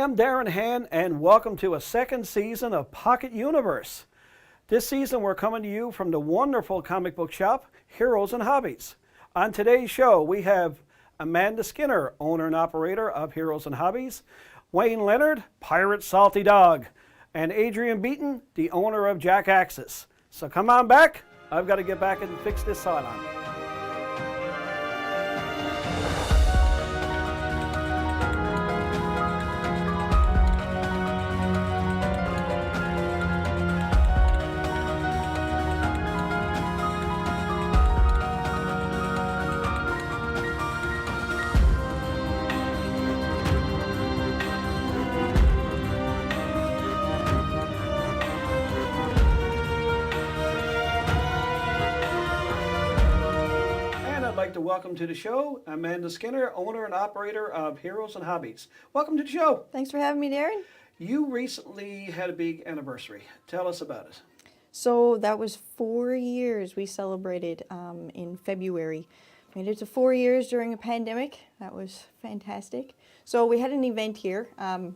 I'm Darren Hann, and welcome to a second season of Pocket Universe. This season, we're coming to you from the wonderful comic book shop, Heroes and Hobbies. On today's show, we have Amanda Skinner, owner and operator of Heroes and Hobbies, Wayne Leonard, Pirate Salty Dog, and Adrian Beaton, the owner of Jack Axis. So come on back. I've got to get back and fix this sideline. Welcome to the show, Amanda Skinner, owner and operator of Heroes and Hobbies. Welcome to the show. Thanks for having me, Darren. You recently had a big anniversary. Tell us about it. So that was 4 years we celebrated in February. Made it to 4 years during a pandemic. That was fantastic. So we had an event here.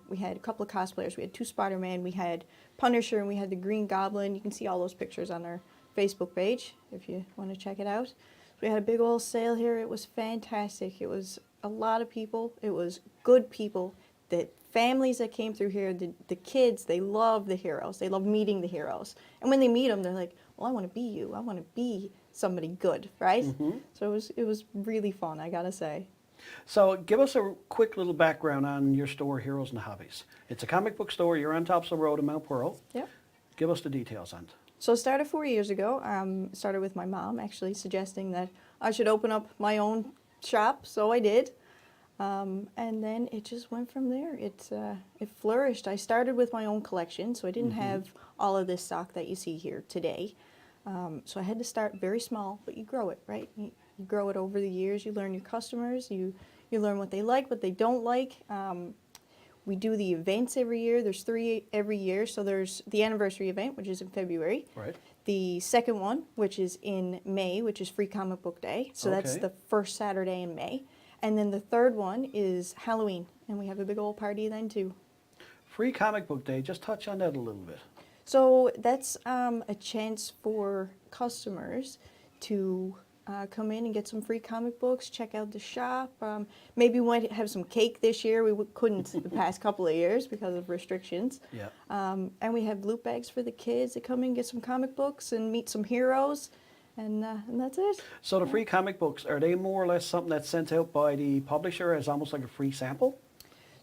We had a couple of cosplayers. We had 2 Spider-Man, we had Punisher, and we had the Green Goblin. You can see all those pictures on our Facebook page if you want to check it out. We had a big old sale here. It was fantastic. It was a lot of people. It was good people. The families that came through here, the kids, they love the heroes. They love meeting the heroes. And when they meet them, they're like, well, I want to be you. I want to be somebody good, right? Mm-hmm. So it was really fun, I got to say. So give us a quick little background on your store, Heroes and Hobbies. It's a comic book store. You're on Topsail Road in Mount Pearl. Yep. Give us the details on it. So it started 4 years ago. Started with my mom actually suggesting that I should open up my own shop, so I did. And then it just went from there. It flourished. I started with my own collection, so I didn't have all of this stock that you see here today. So I had to start very small, but you grow it, right? You grow it over the years. You learn your customers. You learn what they like, what they don't like. We do the events every year. There's 3 every year. So there's the anniversary event, which is in February. Right. The second one, which is in May, which is Free Comic Book Day. So that's the first Saturday in May. And then the third one is Halloween. And we have a big old party then too. Free Comic Book Day, just touch on that a little bit. So that's a chance for customers to come in and get some free comic books, check out the shop. Maybe we might have some cake this year. We couldn't the past couple of years because of restrictions. Yeah. And we have loot bags for the kids that come in, get some comic books and meet some heroes. And that's it. So the free comic books, are they more or less something that's sent out by the publisher as almost like a free sample?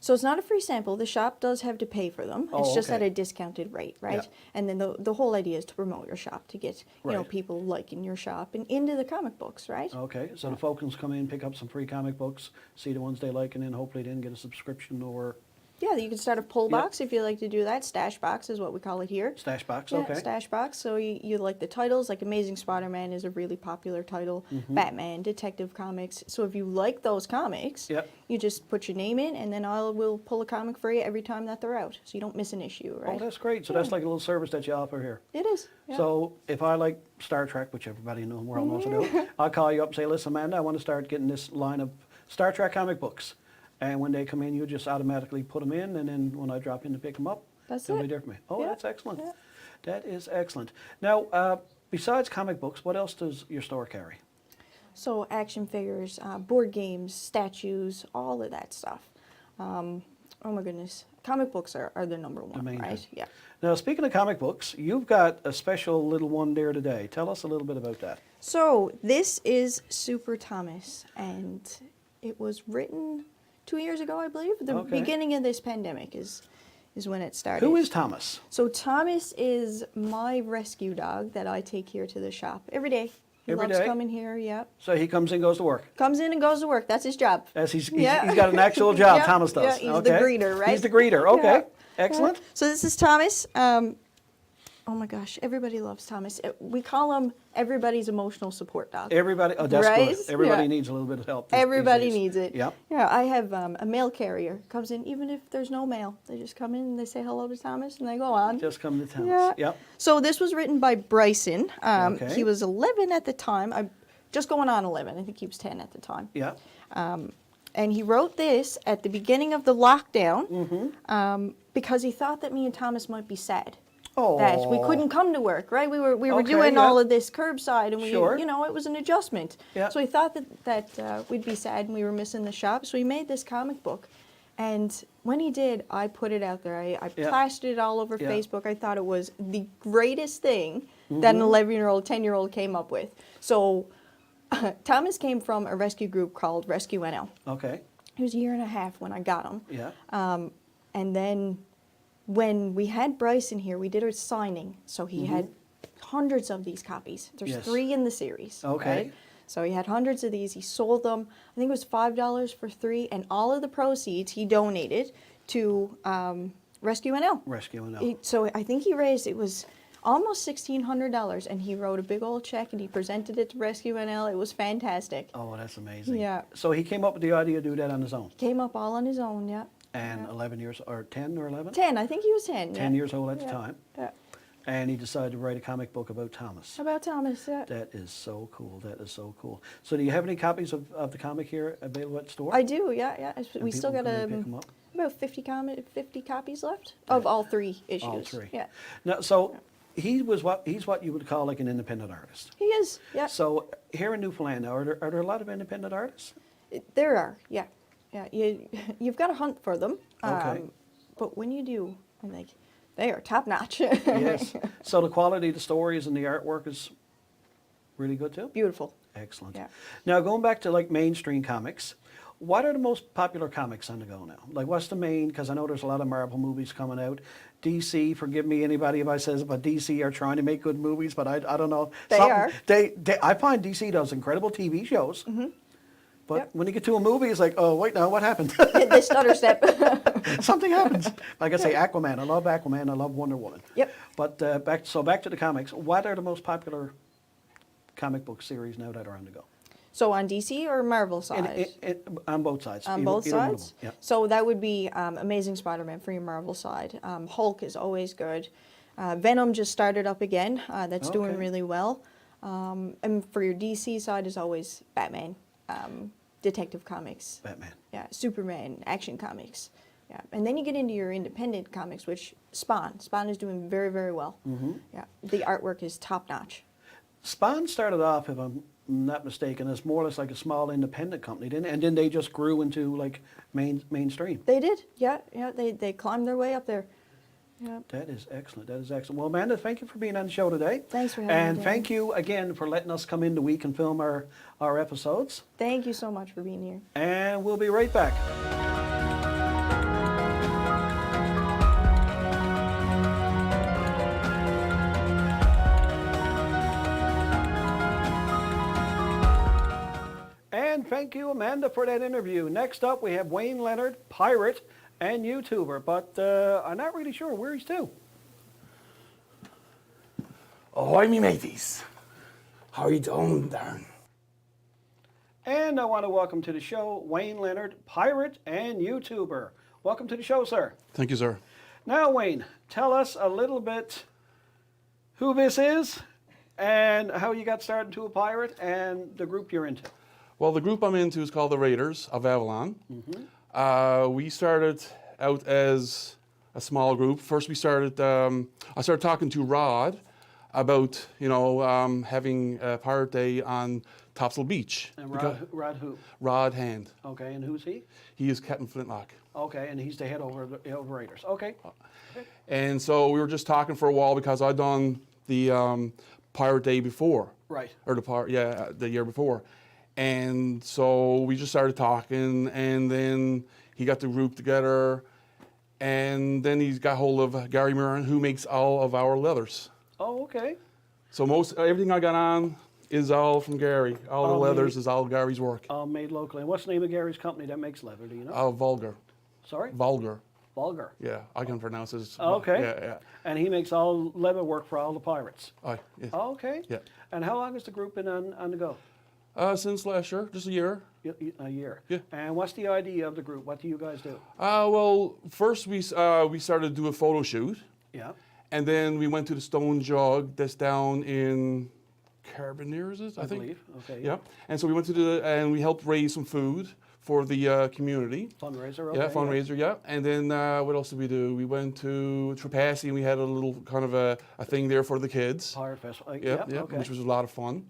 So it's not a free sample. The shop does have to pay for them. It's just at a discounted rate, right? Yeah. And then the whole idea is to promote your shop, to get people liking your shop and into the comic books, right? Okay, so the folks can come in, pick up some free comic books, see the ones they like, and then hopefully then get a subscription or... Yeah, you can start a pull box if you like to do that. Stash box is what we call it here. Stash box, okay. Stash box. So you like the titles, like Amazing Spider-Man is a really popular title. Batman, Detective Comics. So if you like those comics, you just put your name in, and then we'll pull a comic for you every time that they're out. So you don't miss an issue, right? Oh, that's great. So that's like a little service that you offer here. It is. Yeah. So if I like Star Trek, which everybody in the world knows to do, I'll call you up and say, listen, Amanda, I want to start getting this line of Star Trek comic books. And when they come in, you just automatically put them in, and then when I drop in to pick them up, they'll be there for me. Oh, that's excellent. Yeah. That is excellent. Now, besides comic books, what else does your store carry? So action figures, board games, statues, all of that stuff. Oh my goodness. Comic books are the number one, right? Yeah. Now, speaking of comic books, you've got a special little one there today. Tell us a little bit about that. So this is Super Thomas, and it was written 2 years ago, I believe. The beginning of this pandemic is when it started. Who is Thomas? So Thomas is my rescue dog that I take here to the shop every day. He loves coming here, yeah. So he comes in, goes to work? Comes in and goes to work. That's his job. As he's got an actual job, Thomas does. Yeah, he's the greeter, right? He's the greeter, okay. Yeah. Excellent. Yeah. So this is Thomas. Oh my gosh, everybody loves Thomas. We call him everybody's emotional support dog. Everybody, oh, that's good. Everybody needs a little bit of help. Everybody needs it. Yeah. Yeah, I have a mail carrier comes in even if there's no mail. They just come in and they say hello to Thomas and they go on. Just come to Thomas. Yeah. Yep. So this was written by Bryson. He was 11 at the time. Just going on 11. I think he was 10 at the time. Yeah. And he wrote this at the beginning of the lockdown Mm-hmm. because he thought that me and Thomas might be sad. Oh. That we couldn't come to work, right? We were Okay, doing yeah. all of this curbside, and we, Sure. you know, it was an adjustment. Yeah. So he thought that we'd be sad and we were missing the shop. So he made this comic book, and when he did, I put it out there. I Yeah. plastered it all over Yeah. Facebook. I thought it was the greatest thing that an 11-year-old, 10-year-old came up with. So Thomas came from a rescue group called Rescue NL. Okay. It was a year and a half when I got him. Yeah. And then when we had Bryce in here, we did a signing. So he had hundreds of these copies. There's Yes. 3 in the series. Okay. Right? So he had hundreds of these. He sold them. I think it was $5 for 3. And all of the proceeds he donated to Rescue NL. Rescuing them. So I think he raised, it was almost $1,600. And he wrote a big old check and he presented it to Rescue NL. It was fantastic. Oh, that's amazing. Yeah. So he came up with the idea to do that on his own. Came up all on his own, yeah. And 11 years, or 10 or 11? 10, I think he was 10. 10 yeah. years old at the Yeah. time. Yeah. And he decided to write a comic book about Thomas. About Thomas, yeah. That is so cool. That is so cool. So do you have any copies of the comic here available at the store? I do, yeah, yeah. We And still people got can pick 'em up? about 50 copies left of all 3 issues. All 3. Yeah, Now, so he's what you would call like an independent artist. he is. Yeah, So here in Newfoundland, now, are there a lot of independent artists? there are. Yeah, yeah. You've got to hunt for them. Okay. But when you do, I'm like, they are top notch. Yes. So the quality of the stories and the artwork is really good too? Beautiful. Excellent. Yeah. Now going back to like mainstream comics, what are the most popular comics on the go now? Like what's the main, because I know there's a lot of Marvel movies coming out. DC, forgive me anybody if I says, but DC are trying to make good movies, but I don't know. They are. I find DC does incredible TV shows. But Yep. when you get to a movie, it's like, oh, wait, now what happened? They stutter step. Something happens. Like I say, Aquaman. I love Aquaman. I love Wonder Woman. Yep. But back to the comics. What are the most popular comic book series now that are on the go? So on DC or Marvel side? On both sides. On Either- both either one of sides? them. Yep. So that would be Amazing Spider-Man for your Marvel side. Hulk is always good. Venom just started up again. That's doing Okay. really well. And for your DC side is always Batman, Detective Comics, Batman. yeah, Superman, Action Comics. Yeah. And then you get into your independent comics, which Spawn. Spawn is doing very, very well. Yeah. The artwork is top-notch. Spawn started off, if I'm not mistaken, as more or less like a small independent company, didn't it? And then they just grew into like mainstream. They did, yeah, yeah. They climbed their way up there. Yeah. That is excellent. That is excellent. Well, Amanda, thank you for being on the show today. Thanks for having And me, Darren. thank you again for letting us come in the week and film our episodes. Thank you so much for being here. And we'll be right back. And thank you, Amanda, for that interview. Next up, we have Wayne Leonard, pirate and YouTuber, but I'm not really sure where he's to. Ahoy, me mateys. How are you doing, Darren? And I want to welcome to the show Wayne Leonard, pirate and YouTuber. Welcome to the show, sir. Thank you, sir. Now, Wayne, tell us a little bit who this is and how you got started to a pirate and the group you're into. Well, the group I'm into is called the Raiders of Avalon. We started out as a small group. First, I started talking to Rod about, having a pirate day on Topsail Beach. And Because- Rod who? Rod Hand. Okay, and who's he? He is Captain Flintlock. Okay, and he's the head over Raiders. Okay. And so we were just talking for a while because I'd done the pirate day before. Right. Or the year before. And so we just started talking, and then he got the group together, and then he's got hold of Gary Murren, who makes all of our leathers. Oh, okay. So everything I got on is all from Gary. All the Oh, leathers made- is all Gary's work. Made locally. And what's the name of Gary's company that makes leather? Do you know? Vulgar. Sorry? Vulgar. Vulgar. Yeah, I can pronounce it. Okay. Yeah. And he makes all leather work for all the pirates. Yeah. Okay. Yeah. And how long has the group been on the go? Since last year, just a year. A year. Yeah. And what's the idea of the group? What do you guys do? Well, first we started to do a photo shoot. Yeah. And then we went to the Stone Jug that's down in Carboneers, I think. believe. Okay. Yeah. And so we went and we helped raise some food for the community. Fundraiser, okay. Yeah, fundraiser, yeah. And then what else did we do? We went to Trapassi and we had a little kind of a thing there for the kids. Pirate Festival. Yeah, Okay. which was a lot of fun.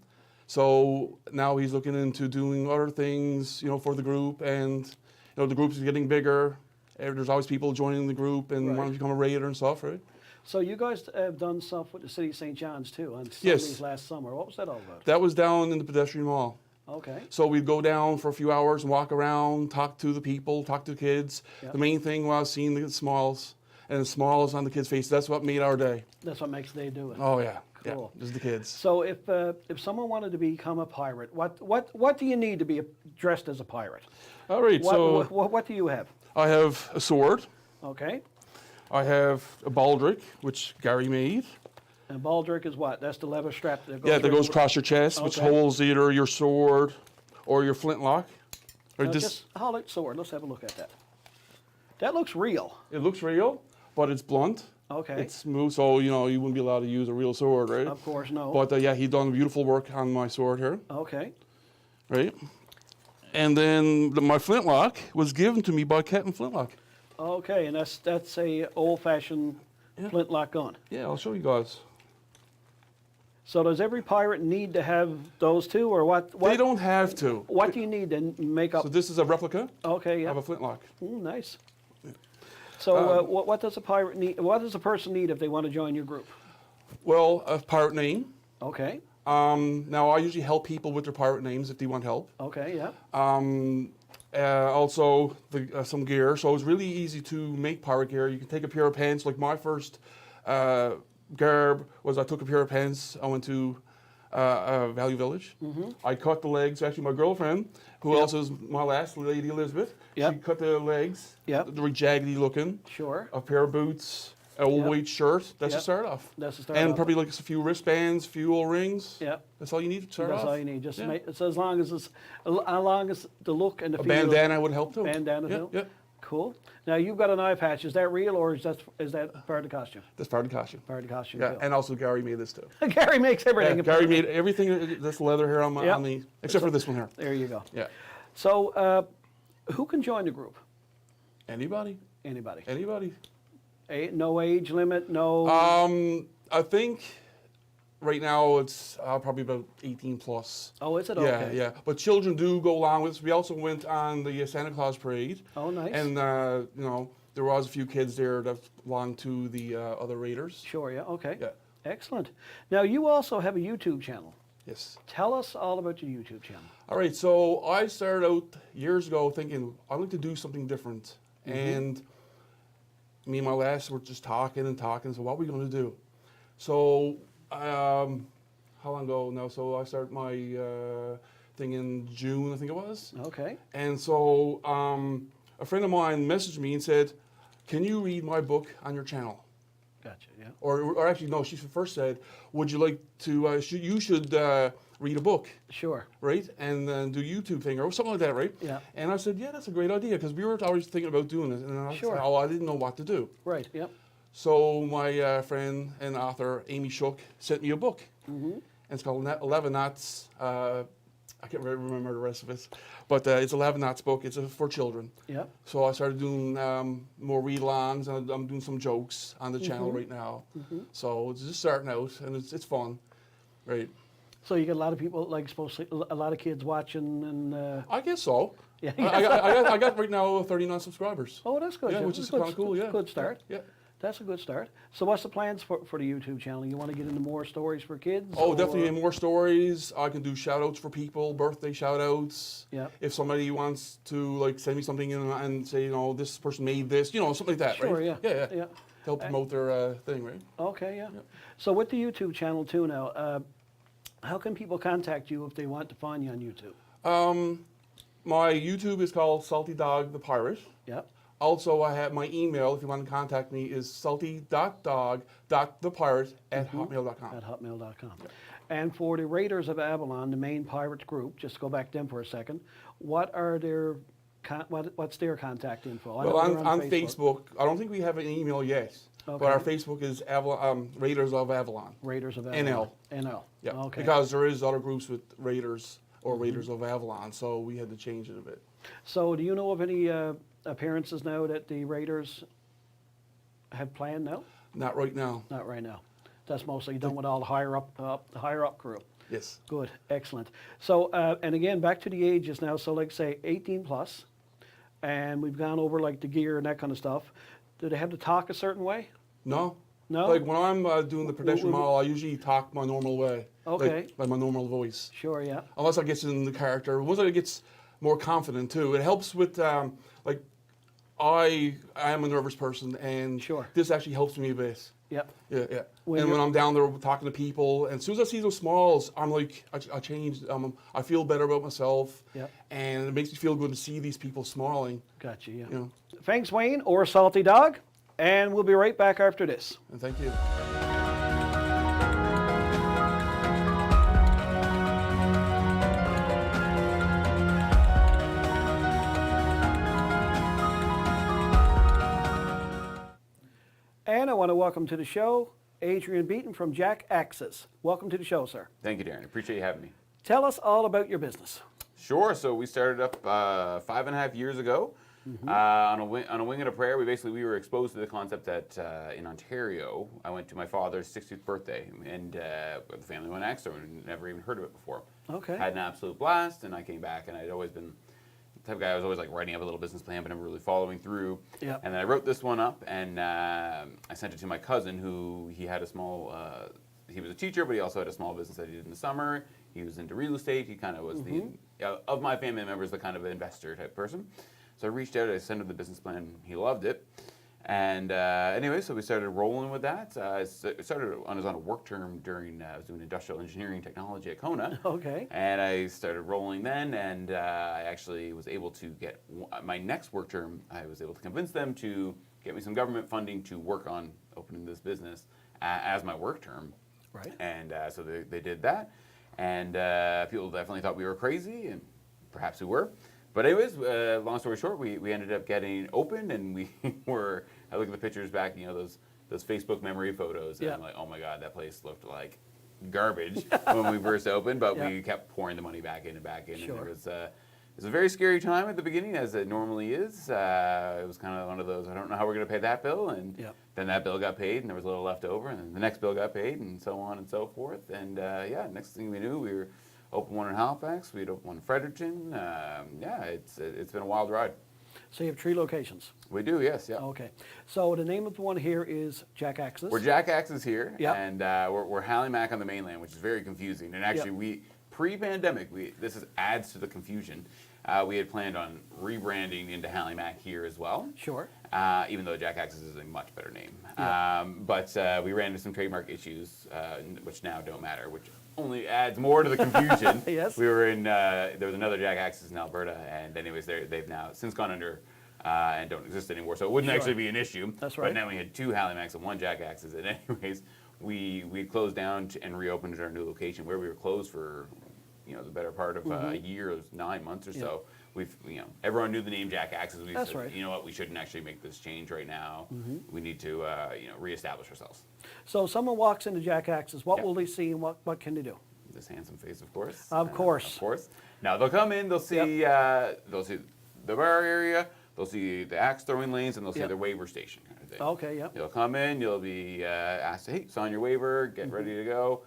So now he's looking into doing other things, for the group, and the group is getting bigger. There's always people joining the group and Right. want to become a raider and stuff, right? So you guys have done stuff with the City of St. John's too on Yes. Sundays last summer. What was that all about? That was down in the pedestrian mall. Okay. So we'd go down for a few hours and walk around, talk to the people, talk to the kids. Yep. The main thing was seeing the smiles and the smiles on the kids' faces. That's what made our day. That's what makes they do it. Oh yeah, Cool. yeah, just the kids. So if someone wanted to become a pirate, what do you need to be dressed as a pirate? All right, so What do you have? I have a sword. Okay. I have a baldric, which Gary made. And baldric is what? That's the leather strap that goes. Yeah, that around- goes across your chest, which Okay. holds either your sword or your flintlock. Or Now, just, just hold it sword. Let's have a look at that. That looks real. it looks real, but it's blunt. Okay. It's smooth, so you wouldn't be allowed to use a real sword, right? Of course, no. But yeah, he done beautiful work on my sword here, Okay. right? And then my flintlock was given to me by Captain Flintlock. Okay, and that's a old-fashioned Yeah. flintlock gun. Yeah, I'll show you guys. So does every pirate need to have those two, or what? They don't have to. What do you need to make up? So this is a replica Okay, yeah. of a flintlock. Nice. So what does a pirate need? What does a person need if they want to join your group? Well, a pirate name. Okay. Now, I usually help people with their pirate names if they want help. Okay. Yeah. Also, some gear. So it's really easy to make pirate gear. You can take a pair of pants. Like my first garb was I took a pair of pants. I went to Value Village. I cut the legs. Actually, my girlfriend, who also is my last lady, Elizabeth, Yep. she cut the legs. Yep. They're very jaggedy looking. Sure. A pair of boots, an old Yep. weight shirt. That's Yep. to start off. That's to start And off. probably like a few wristbands, few old rings. Yeah. That's all you need to start That's off. all you need. Just Yeah. make so as long as the look and the A feel. bandana would help too. Bandana yeah, too? Yeah, Cool. Now you've got an eye patch. Is that real or is that part of the costume? that's part of the costume. Part of the costume. Yeah, too. and also Gary made this too. Gary makes everything. Yeah, Gary made everything. This leather here on my Yep. on the except for this one here. There you go. Yeah. So who can join the group? Anybody? Anybody. Anybody? No age limit. No. I think right now it's probably about 18 plus. Oh, is it? Yeah, Okay. yeah. But children do go along with us. We also went on the Santa Claus parade. Oh, nice. And there was a few kids there that belonged to the other Raiders. Sure. Yeah. Okay. Yeah. Excellent. Now you also have a YouTube channel. Yes. Tell us all about your YouTube channel. All right, so I started out years ago thinking I'd like to do something different, and me and my lass were just talking and talking. So what are we going to do? So how long ago now? So I started my thing in June, I think it was. Okay. And so a friend of mine messaged me and said, "Can you read my book on your channel?" Gotcha. Yeah. Or actually, no, she first said, "Would you like to? You should read a book." Sure. Right, and then do YouTube thing or something like that, right? Yeah. And I said, yeah, that's a great idea because we were always thinking about doing it, and I Sure. said, oh, I didn't know what to do. Right. Yep. So my friend and author Amy Shook sent me a book, and it's called 11 Knots. I can't really remember the rest of it, but it's 11 Knots book. It's for children. Yep. So I started doing more read-alongs, and I'm doing some jokes on the channel right now. So it's just starting out, and it's fun, right? So you get a lot of people, like a lot of kids watching, and I guess so. yeah. I got right now 39 subscribers. Oh, that's good. Yeah, which is Good- kind of cool. Yeah, Good start. Yeah. That's a good start. So what's the plans for the YouTube channel? You want to get into more stories for kids? Oh, or- definitely more stories. I can do shout outs for people, birthday shout outs. Yeah. If somebody wants to like send me something and say, this person made this, something like that, Sure, right? yeah. Yeah, Yeah. Help promote their thing, right? Okay, yeah. So with the YouTube channel too now, how can people contact you if they want to find you on YouTube? My YouTube is called Salty Dog the Pirate. Yep. Also, I have my email, if you want to contact me, is salty.dog.thepirate@hotmail.com. At hotmail.com. And for the Raiders of Avalon, the main pirates group, just to go back to them for a second, what's their contact info? I know Well, they're on Facebook, I don't think we have an email yet, Okay. but our Facebook is Raiders of Avalon. Raiders of Avalon. NL. NL. Yeah, Okay. because there is other groups with Raiders or Raiders of Avalon, so we had to change it a bit. So do you know of any appearances now that the Raiders have planned now? Not right now. Not right now. That's mostly done with all the higher up crew. Yes. Good, excellent. So, and again, back to the ages now. So, like say, 18 plus, and we've gone over like the gear and that kind of stuff. Do they have to talk a certain way? No. No? Like when I'm doing the pedestrian model, I usually talk my normal way. Okay. Like my normal voice. Sure, yeah. Unless I get in the character. Once I get more confident too, it helps with like I am a nervous person, and Sure. this actually helps me a bit. Yep. Yeah, yeah. When And when you're- I'm down there talking to people, and as soon as I see those smiles, I'm like, I change. I feel better about myself. Yep. And it makes me feel good to see these people smiling. Gotcha, yeah. You know. Thanks, Wayne, or Salty Dog, and we'll be right back after this. And thank you. And I want to welcome to the show Adrian Beaton from Jack Axes. Welcome to the show, sir. Thank you, Darren. Appreciate you having me. Tell us all about your business. Sure. So we started up 5.5 years ago on a wing and a prayer. We were exposed to the concept that in Ontario, I went to my father's 60th birthday, and the family went next, so I'd never even heard of it before. Okay. Had an absolute blast, and I came back, and I'd always been the type of guy I was always like writing up a little business plan, but never really following through. Yep. And then I wrote this one up, and I sent it to my cousin, who he had a small. He was a teacher, but he also had a small business that he did in the summer. He was into real estate. He kind of was of my family members, the kind of investor type person. So I reached out. I sent him the business plan. He loved it. And anyway, so we started rolling with that. I was on a work term during, I was doing industrial engineering technology at Kona. Okay. And I started rolling then, and I actually was able to get my next work term. I was able to convince them to get me some government funding to work on opening this business as my work term. Right. And so they did that. And people definitely thought we were crazy, and perhaps we were. But anyways, long story short, we ended up getting open, and we were. I look at the pictures back, those Facebook memory photos, and Yeah. I'm like, oh my god, that place looked like garbage when we first opened. But Yeah. we kept pouring the money back in and back in, Sure. and it was a very scary time at the beginning, as it normally is. It was kind of one of those, I don't know how we're going to pay that bill, and Yep. then that bill got paid, and there was a little left over, and then the next bill got paid, and so on and so forth. And next thing we knew, we were open one in Halifax, we'd open one in Fredericton. It's been a wild ride. So you have 3 locations. We do, yes, yeah. Okay. So the name of the one here is Jack Axes. We're Jack Axes here, Yep. and we're Halimac on the mainland, which is very confusing. And actually, Yep. we pre-pandemic, adds to the confusion. We had planned on rebranding into Halimac here as well. Sure. Even though Jack Axes is a much better name. Yeah. But we ran into some trademark issues, which now don't matter, which only adds more to the confusion. Yes. We were in, there was another Jack Axes in Alberta, and anyways, they've now since gone under and don't exist anymore. So it wouldn't Sure. actually be an issue. That's right. But now we had 2 Halimacs and 1 Jack Axes. And anyways, we closed down and reopened at our new location where we were closed for, the better part of a year, 9 months or so. We've, everyone knew the name Jack Axes. We That's said, right. you know what, we shouldn't actually make this change right now. We need to, reestablish ourselves. So someone walks into Jack Axes, what Yeah. will they see and what can they do? This handsome face, of course. Of course. Of course. Now they'll come in. They'll see. They'll see the bar area. They'll see the axe throwing lanes, and they'll see Yep. their waiver station kind of thing. Okay, yep. You'll come in. You'll be asked, "Hey, sign your waiver. Get ready to go."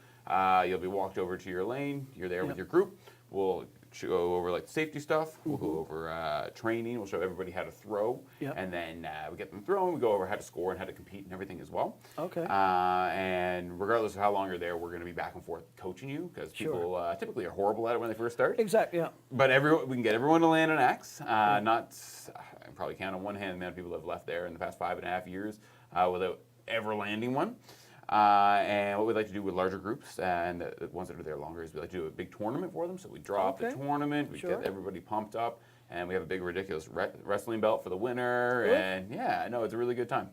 You'll be walked over to your lane. You're there Yep. with your group. We'll go over like safety stuff. We'll go over training. We'll show everybody how to throw, Yep. and then we get them throwing. We go over how to score and how to compete and everything as well. Okay. And regardless of how long you're there, we're going to be back and forth coaching you because Sure. people typically are horrible at it when they first start. Exactly, yeah. But we can get everyone to land an axe. I can probably count on one hand the amount of people that have left there in the past 5.5 years without ever landing one. And what we'd like to do with larger groups and the ones that are there longer is we like to do a big tournament for them. So we draw up the Okay. tournament, we Sure. get everybody pumped up, and we have a big ridiculous wrestling belt for the winner. Good. And yeah, no, it's a really good time.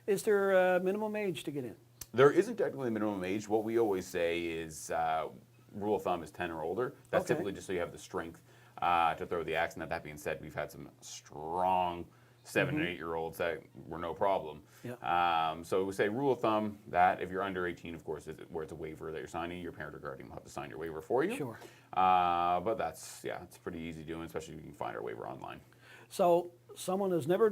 Is there a minimum age to get in? There isn't technically a minimum age. What we always say is rule of thumb is 10 or older. That's Okay. typically just so you have the strength to throw the axe. And that being said, we've had some strong 7 and 8 year olds that were no problem. Yeah. So we say rule of thumb that if you're under 18, of course, where it's a waiver that you're signing, your parent or guardian will have to sign your waiver for you. Sure. But it's pretty easy doing, especially if you can find our waiver online. So someone has never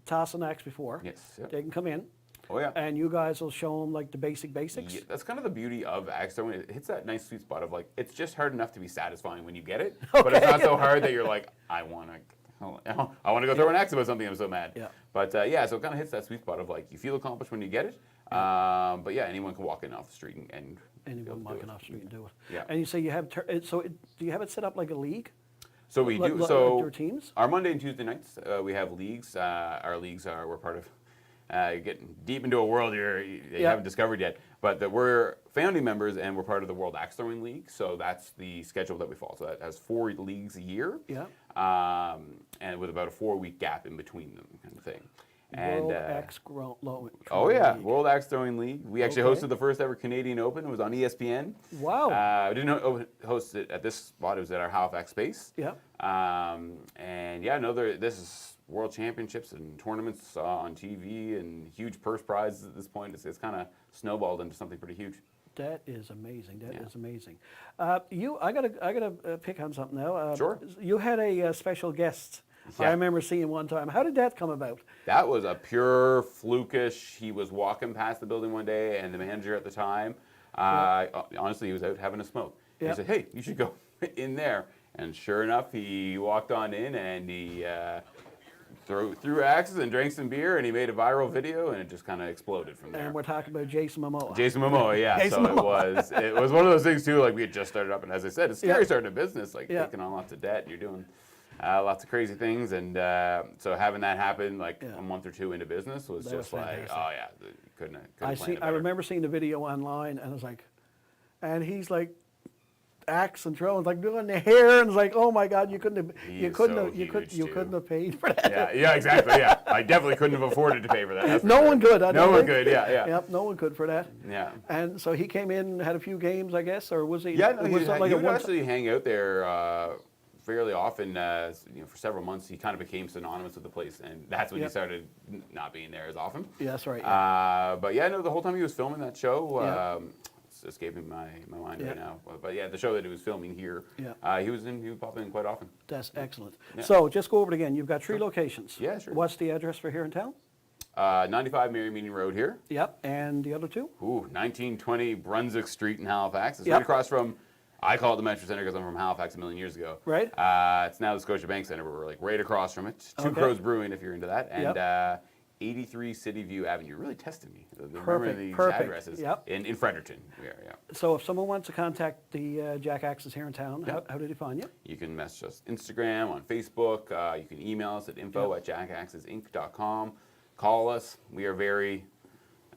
tossed an axe before. Yes. Yep. They can come in. Oh yeah. And you guys will show them like the basics. Yeah, that's kind of the beauty of axe throwing. It hits that nice sweet spot of like it's just hard enough to be satisfying when you get it, but it's not so hard that you're like I want to go throw an axe about something. I'm so mad. Yeah. But so it kind of hits that sweet spot of like you feel accomplished when you get it. But yeah, anyone can walk in off the street and Anyone walking off the street and do it. Yeah. And you say you have do you have it set up like a league? So we do. Like So your teams? our Monday and Tuesday nights we have leagues. Our leagues we're part of. You're getting deep into a world you haven't discovered yet, but that we're founding members and we're part of the World Axe Throwing League. So that's the schedule that we follow. So that has 4 leagues a year, Yeah. and with about a 4-week gap in between them, kind of thing. And World Axe League. World Axe Throwing League. We actually hosted the first ever Canadian Open. It was on ESPN. Wow. We didn't host it at this spot. It was at our Halifax space. Yeah. This is World Championships and tournaments on TV and huge purse prizes at this point. It's kind of snowballed into something pretty huge. That is amazing. That is amazing. I gotta pick on something now. Sure. You had a special guest. Yeah. I remember seeing one time. How did that come about? That was a pure flukish. He was walking past the building one day, and the manager at the time, honestly, he was out having a smoke. Yeah. He said, "Hey, you should go in there." And sure enough, he walked on in, and he threw axes and drank some beer, and he made a viral video, and it just kind of exploded from there. And we're talking about Jason Momoa. Jason Momoa, yeah. Jason So Momoa. it was one of those things too. Like we had just started up, and as I said, it's scary Yeah. starting a business, like Yeah. taking on lots of debt, and you're doing lots of crazy things, and so having that happen like a month or 2 into business was That just was like, fantastic. oh yeah, couldn't plan it I better. remember seeing the video online, and I was like, and he's like, axe and throwing like doing the hair, and it's like, oh my God, you couldn't have paid for that. Yeah, exactly. Yeah, I definitely couldn't have afforded to pay for that. that's for No sure. one could. I No don't one think. could. Yeah. Yep, no one could for that. Yeah. And so he came in and had a few games, I guess, or was he? Yeah, no, was he it like a would one- actually hang out there fairly often. For several months, he kind of became synonymous with the place, and that's when he Yep. started not being there as often. Yeah, that's right. But yeah, no, the whole time he was filming that show, Yeah. it's escaping my mind Yeah. right now. But yeah, the show that he was filming here, Yeah. he would pop in quite often. That's excellent. Yeah. So just go over it again. You've got 3 locations. Yeah, sure. What's the address for here in town? 95 Mary Meeting Road here. Yep. And the other 2? 1920 Brunswick Street in Halifax. It's Yep. right across from, I call it the Metro Center because I'm from Halifax a million years ago. Right. It's now the Scotiabank Center, but we're like right across from it. Two Okay. Crows Brewing, if you're into that. And Yep. 83 City View Avenue. You're really testing me. Remember Perfect, these perfect. addresses. Yep. In Fredericton. Yeah. So if someone wants to contact the Jack Axes here in town, Yep. how do they find you? You can message us Instagram, on Facebook. You can email us at info@jackaxesinc.com. Call us. We are very,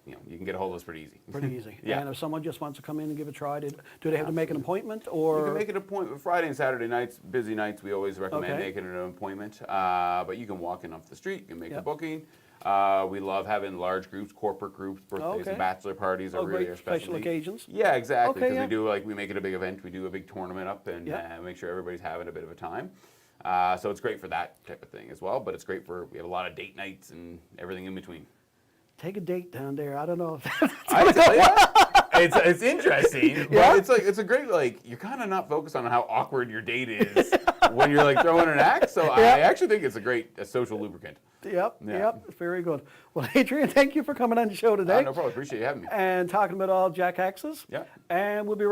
you can get a hold of us pretty easy. Pretty easy. Yeah. And if someone just wants to come in and give it a try, do they have to make an appointment, or? You can make an appointment. Friday and Saturday nights, busy nights, we always recommend Okay. making an appointment. But you can walk in off the street, you can make a Yep. booking. We love having large groups, corporate groups, birthdays Okay. and bachelor parties are really great our special specialty. occasions. Yeah, exactly. Okay, Because yeah. we make it a big event. We do a big tournament up and Yep. make sure everybody's having a bit of a time. So it's great for that type of thing as well. But it's great we have a lot of date nights and everything in between. Take a date down there. I don't know. I tell you, it's interesting, but Yeah. it's a great you're kind of not focused on how awkward your date is when you're throwing an axe. So I actually think it's a social lubricant. Yep, Yeah. yep, very good. Well, Adrian, thank you for coming on the show today No problem. Appreciate you having me. and talking about all Jack Axes. Yeah. And we'll be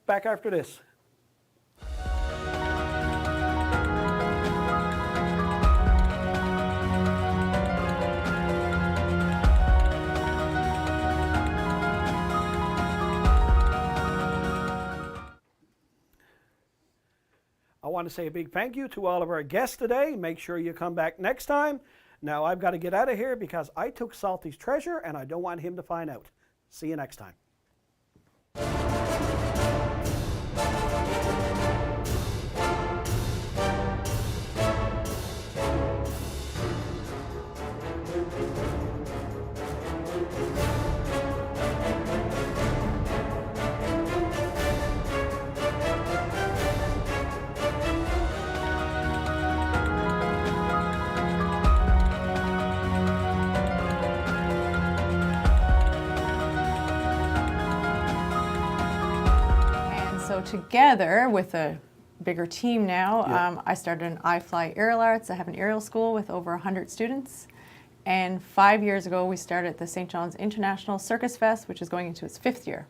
back after this. I want to say a big thank you to all of our guests today. Make sure you come back next time. Now, I've got to get out of here because I took Salty's treasure and I don't want him to find out. See you next time. So together with a bigger team now, Yeah. I started an iFly Aerial Arts. I have an aerial school with over 100 students. And 5 years ago, we started the St. John's International Circus Fest, which is going into its 5th year.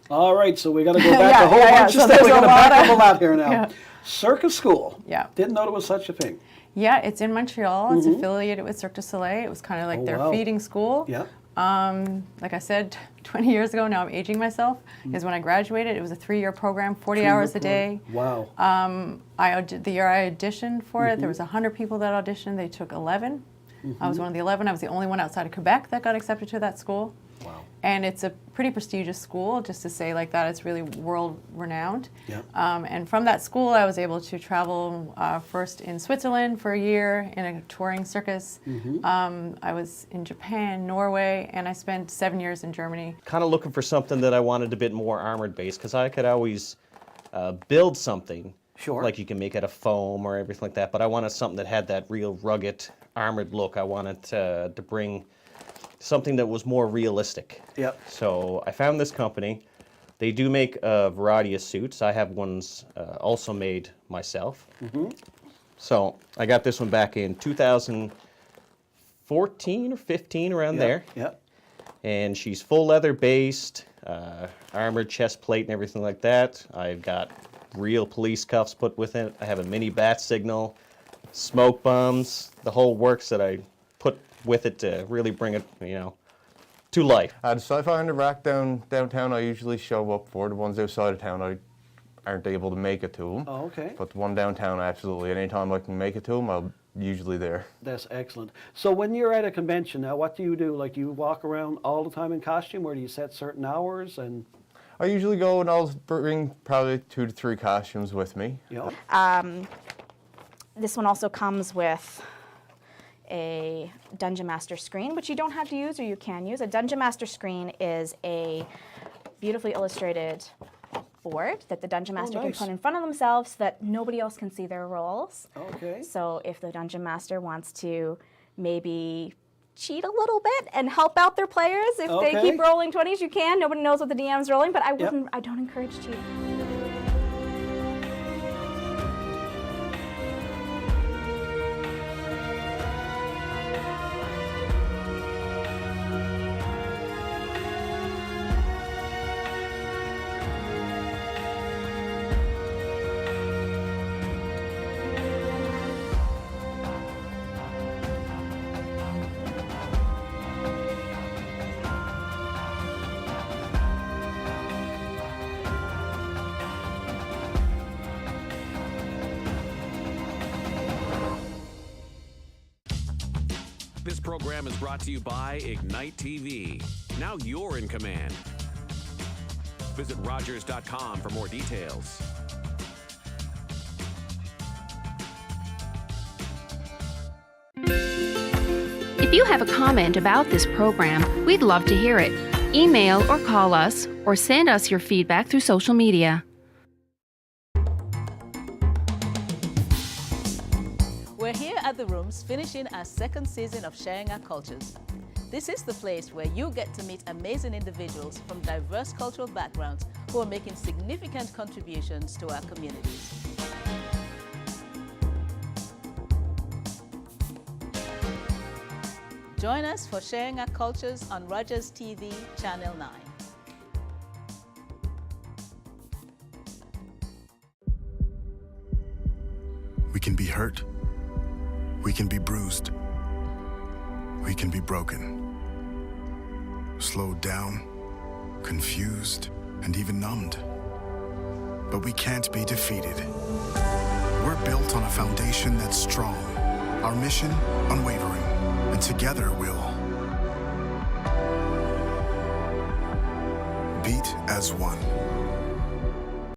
All right, so we got to go back Yeah, a whole yeah, yeah. bunch So of stuff. We there's got a to back lot up a of- lot here now. Yeah. Circus school. Yeah. Didn't know there was such a thing. Yeah, it's in Montreal. It's affiliated with Cirque du Soleil. It was kind of like Oh, their wow. feeding school. Yeah. Like I said, 20 years ago, now I'm aging myself, is when I graduated. It was a 3-year program, 40 hours a day. Wow. The year I auditioned for it, there was 100 people that auditioned. They took 11. I was one of the 11. I was the only one outside of Quebec that got accepted to that school. Wow. And it's a pretty prestigious school, just to say like that, it's really world renowned. Yeah. And from that school, I was able to travel first in Switzerland for a year in a touring circus. I was in Japan, Norway, and I spent 7 years in Germany. Kind of looking for something that I wanted a bit more armored based, because I could always build something. Sure. Like you can make out of foam or everything like that, but I wanted something that had that real rugged, armored look. I wanted to bring something that was more realistic. Yep. So I found this company. They do make a variety of suits. I have ones also made myself. So I got this one back in 2014 or 15, around there. Yep. And she's full leather based, armored chest plate and everything like that. I've got real police cuffs put with it. I have a mini bat signal, smoke bombs, the whole works that I put with it to really bring it, to life. The sci-fi on the rack downtown, I usually show up for. The ones outside of town, I aren't able to make it to them. Oh, okay. But the one downtown, absolutely. Anytime I can make it to them, I'm usually there. That's excellent. So when you're at a convention now, what do you do? Like, do you walk around all the time in costume, or do you set certain hours? And I usually go and I'll bring probably 2 to 3 costumes with me. This one also comes with a Dungeon Master screen, which you don't have to use or you can use. A Dungeon Master screen is a beautifully illustrated board that the Dungeon Master nice. can put in front of themselves so that nobody else can see their roles. okay. So if the Dungeon Master wants to maybe cheat a little bit and help out their players, if they Okay. keep rolling 20s, you can. Nobody knows what the DM's rolling, but I Yep. wouldn't. I don't encourage cheating. This program is brought to you by Ignite TV. Now you're in command. Visit Rogers.com for more details. If you have a comment about this program, we'd love to hear it. Email or call us, or send us your feedback through social media. We're here at the Rooms finishing our 2nd season of Sharing Our Cultures. This is the place where you get to meet amazing individuals from diverse cultural backgrounds who are making significant contributions to our communities. Join us for Sharing Our Cultures on Rogers TV, Channel 9. We can be hurt. We can be bruised. We can be broken. Slowed down, confused, and even numbed. But we can't be defeated. We're built on a foundation that's strong, our mission unwavering, and together we'll beat as one.